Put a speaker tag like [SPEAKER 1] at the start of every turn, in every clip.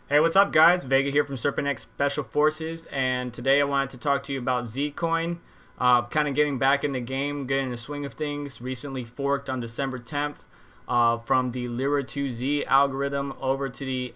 [SPEAKER 1] Hey, what's up guys? Vega here from SerpentX Special Forces, and today I wanted to talk to you about Zcoin. Kind of getting back in the game, getting in the swing of things. Recently forked on December 10th from the Lira2Z algorithm over to the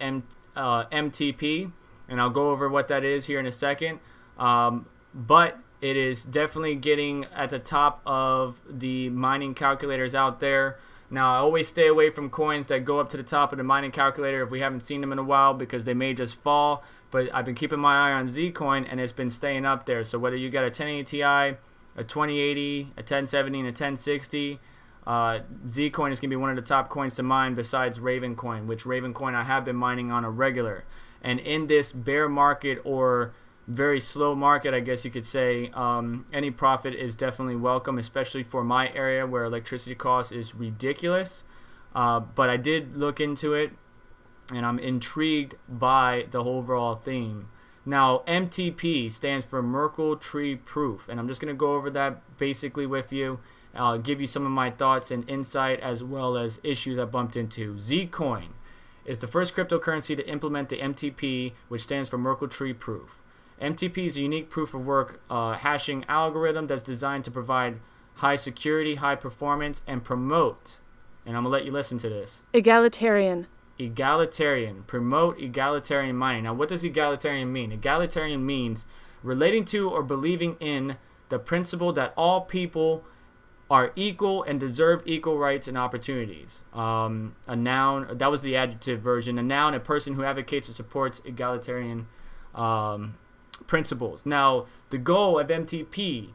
[SPEAKER 1] MTP, and I'll go over what that is here in a second. But it is definitely getting at the top of the mining calculators out there. Now, I always stay away from coins that go up to the top of the mining calculator if we haven't seen them in a while, because they may just fall. But I've been keeping my eye on Zcoin, and it's been staying up there. So whether you got a 1080 Ti, a 2080, a 1070, and a 1060, Zcoin is going to be one of the top coins to mine besides Ravencoin, which Ravencoin I have been mining on a regular. And in this bear market, or very slow market, I guess you could say, any profit is definitely welcome, especially for my area where electricity cost is ridiculous. But I did look into it, and I'm intrigued by the overall theme. Now, MTP stands for Merkle Tree Proof, and I'm just going to go over that basically with you. I'll give you some of my thoughts and insight, as well as issues I bumped into. Zcoin is the first cryptocurrency to implement the MTP, which stands for Merkle Tree Proof. MTP is a unique proof of work hashing algorithm that's designed to provide high security, high performance, and promote, and I'm going to let you listen to this.
[SPEAKER 2] Egalitarian.
[SPEAKER 1] Promote egalitarian mining. Now, what does egalitarian mean? Egalitarian means relating to or believing in the principle that all people are equal and deserve equal rights and opportunities. A noun, that was the adjective version. A noun, a person who advocates or supports egalitarian principles. Now, the goal of MTP,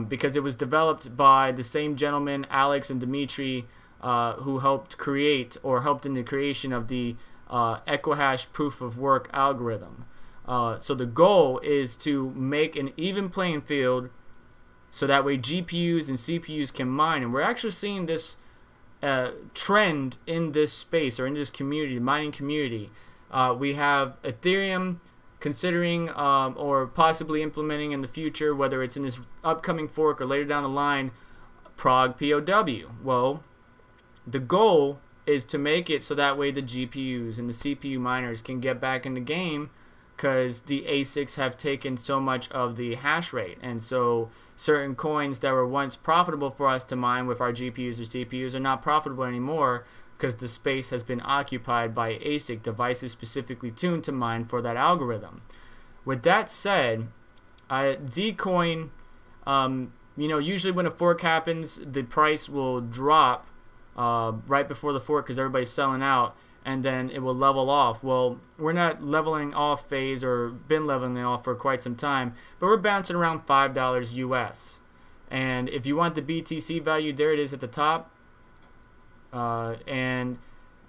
[SPEAKER 1] because it was developed by the same gentlemen, Alex and Dimitri, who helped create, or helped in the creation of the Equihash proof of work algorithm. So the goal is to make an even playing field, so that way GPUs and CPUs can mine. And we're actually seeing this trend in this space, or in this community, the mining community. We have Ethereum considering or possibly implementing in the future, whether it's in this upcoming fork or later down the line, Prog POW. Well, the goal is to make it so that way the GPUs and the CPU miners can get back in the game, because the ASICs have taken so much of the hash rate. And so certain coins that were once profitable for us to mine with our GPUs or CPUs are not profitable anymore, because the space has been occupied by ASIC devices specifically tuned to mine for that algorithm. With that said, Zcoin, usually when a fork happens, the price will drop right before the fork, because everybody's selling out, and then it will level off. Well, we're not leveling off phase, or been leveling off for quite some time, but we're bouncing around $5 US. And if you want the BTC value, there it is at the top. And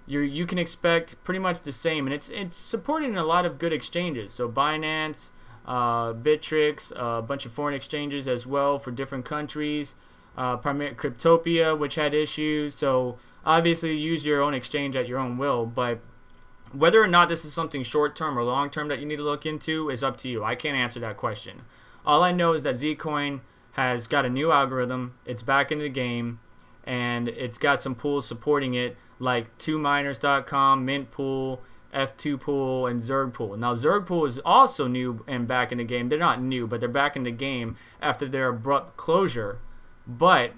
[SPEAKER 1] you can expect pretty much the same, and it's supporting a lot of good exchanges. So Binance, Bittrex, a bunch of foreign exchanges as well for different countries. Primarily Cryptopia, which had issues. So obviously use your own exchange at your own will, but whether or not this is something short-term or long-term that you need to look into is up to you. I can't answer that question. All I know is that Zcoin has got a new algorithm. It's back in the game, and it's got some pools supporting it, like 2miners.com, Mint Pool, F2 Pool, and Zerg Pool. Now, Zerg Pool is also new and back in the game. They're not new, but they're back in the game after their abrupt closure. But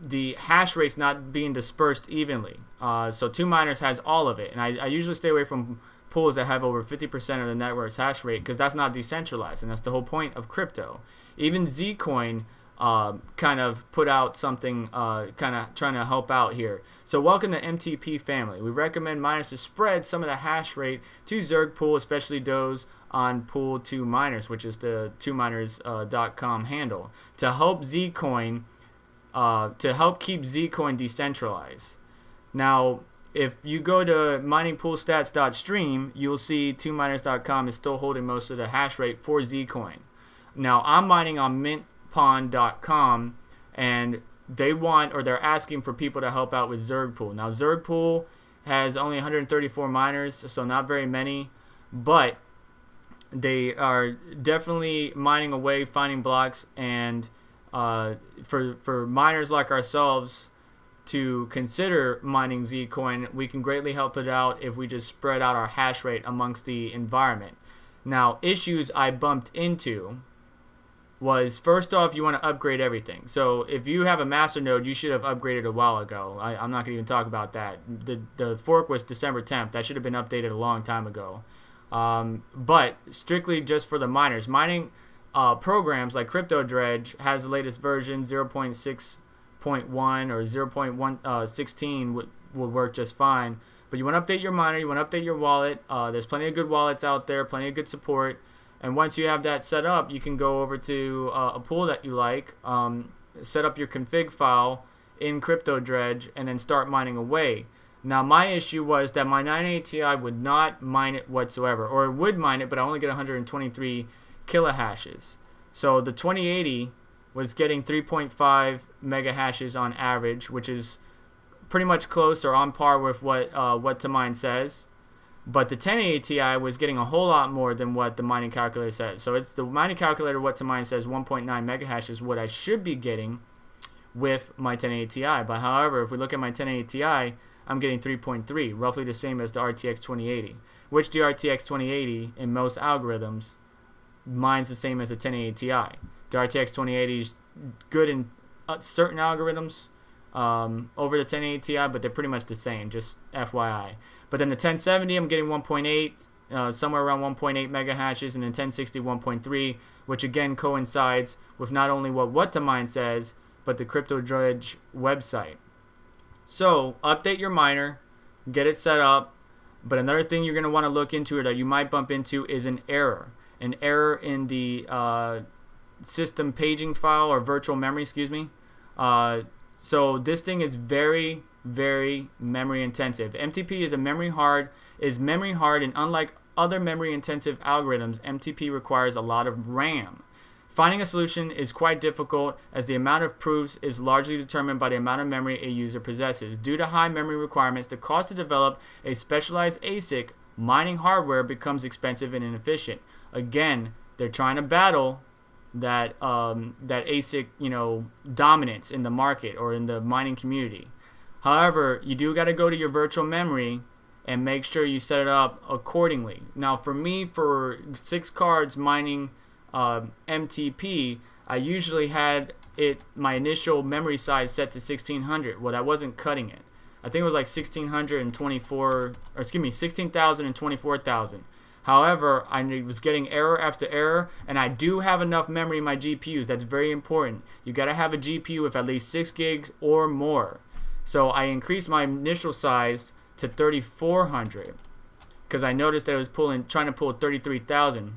[SPEAKER 1] the hash rate's not being dispersed evenly. So 2miners has all of it. And I usually stay away from pools that have over 50% of the network's hash rate, because that's not decentralized, and that's the whole point of crypto. Even Zcoin kind of put out something kind of trying to help out here. So welcome to MTP family. We recommend miners to spread some of the hash rate to Zerg Pool, especially those on Pool 2miners, which is the 2miners.com handle, to help Zcoin, to help keep Zcoin decentralized. Now, if you go to miningpoolstats.stream, you'll see 2miners.com is still holding most of the hash rate for Zcoin. Now, I'm mining on mintpond.com, and they're asking for people to help out with Zerg Pool. Now, Zerg Pool has only 134 miners, so not very many, but they are definitely mining away, finding blocks, and for miners like ourselves to consider mining Zcoin, we can greatly help it out if we just spread out our hash rate amongst the environment. Now, issues I bumped into was, first off, you want to upgrade everything. So if you have a master node, you should have upgraded a while ago. I'm not going to even talk about that. The fork was December 10th. That should have been updated a long time ago. But strictly just for the miners, mining programs like CryptoDredge has the latest version 0.6.1 or 0.116 would work just fine. But you want to update your miner, you want to update your wallet. There's plenty of good wallets out there, plenty of good support. And once you have that set up, you can go over to a pool that you like, set up your config file in CryptoDredge, and then start mining away. Now, my issue was that my 980 Ti would not mine it whatsoever, or it would mine it, but I only get 123 kilohashes. So the 2080 was getting 3.5 mega hashes on average, which is pretty much close or on par with what to mine says. But the 1080 Ti was getting a whole lot more than what the mining calculator says. So it's the mining calculator, what to mine says 1.9 mega hashes, what I should be getting with my 1080 Ti. But however, if we look at my 1080 Ti, I'm getting 3.3, roughly the same as the RTX 2080, which the RTX 2080 in most algorithms mines the same as the 1080 Ti. The RTX 2080 is good in certain algorithms over the 1080 Ti, but they're pretty much the same, just FYI. But then the 1070, I'm getting 1.8, somewhere around 1.8 mega hashes, and then 1060, 1.3, which again coincides with not only what to mine says, but the CryptoDredge website. So update your miner, get it set up. But another thing you're going to want to look into, or that you might bump into, is an error in the system paging file, or virtual memory, excuse me. So this thing is very, very memory intensive. MTP is memory hard, and unlike other memory intensive algorithms, MTP requires a lot of RAM. Finding a solution is quite difficult, as the amount of proofs is largely determined by the amount of memory a user possesses. Due to high memory requirements, the cost to develop a specialized ASIC mining hardware becomes expensive and inefficient. Again, they're trying to battle that ASIC, dominance in the market or in the mining community. However, you do got to go to your virtual memory and make sure you set it up accordingly. Now, for me, for 6 cards mining MTP, I usually had my initial memory size set to 1600. Well, I wasn't cutting it. I think it was like 16,000 and 24,000. However, I was getting error after error, and I do have enough memory in my GPUs. That's very important. You got to have a GPU with at least 6 gigs or more. So I increased my initial size to 3,400 because I noticed that it was trying to pull 33,000.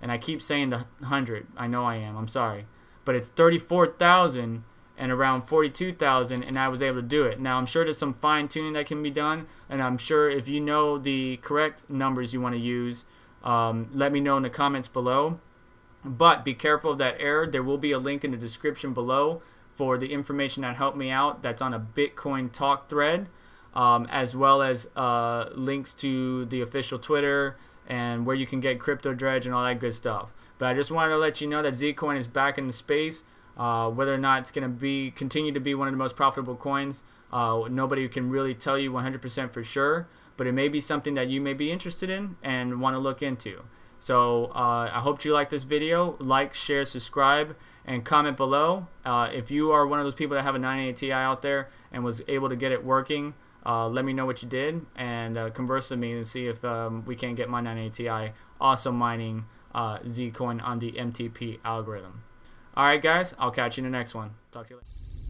[SPEAKER 1] And I keep saying the 100. I know I am. I'm sorry. But it's 34,000 and around 42,000, and I was able to do it. Now, I'm sure there's some fine-tuning that can be done, and I'm sure if you know the correct numbers you want to use, let me know in the comments below. But be careful of that error. There will be a link in the description below for the information that helped me out. That's on a Bitcoin talk thread, as well as links to the official Twitter and where you can get CryptoDredge and all that good stuff. But I just wanted to let you know that Zcoin is back in the space. Whether or not it's going to continue to be one of the most profitable coins, nobody can really tell you 100% for sure, but it may be something that you may be interested in and want to look into. So I hope you like this video. Like, share, subscribe, and comment below. If you are one of those people that have a 980 Ti out there and was able to get it working, let me know what you did, and converse with me and see if we can get my 980 Ti also mining Zcoin on the MTP algorithm. Alright guys, I'll catch you in the next one. Talk to you later.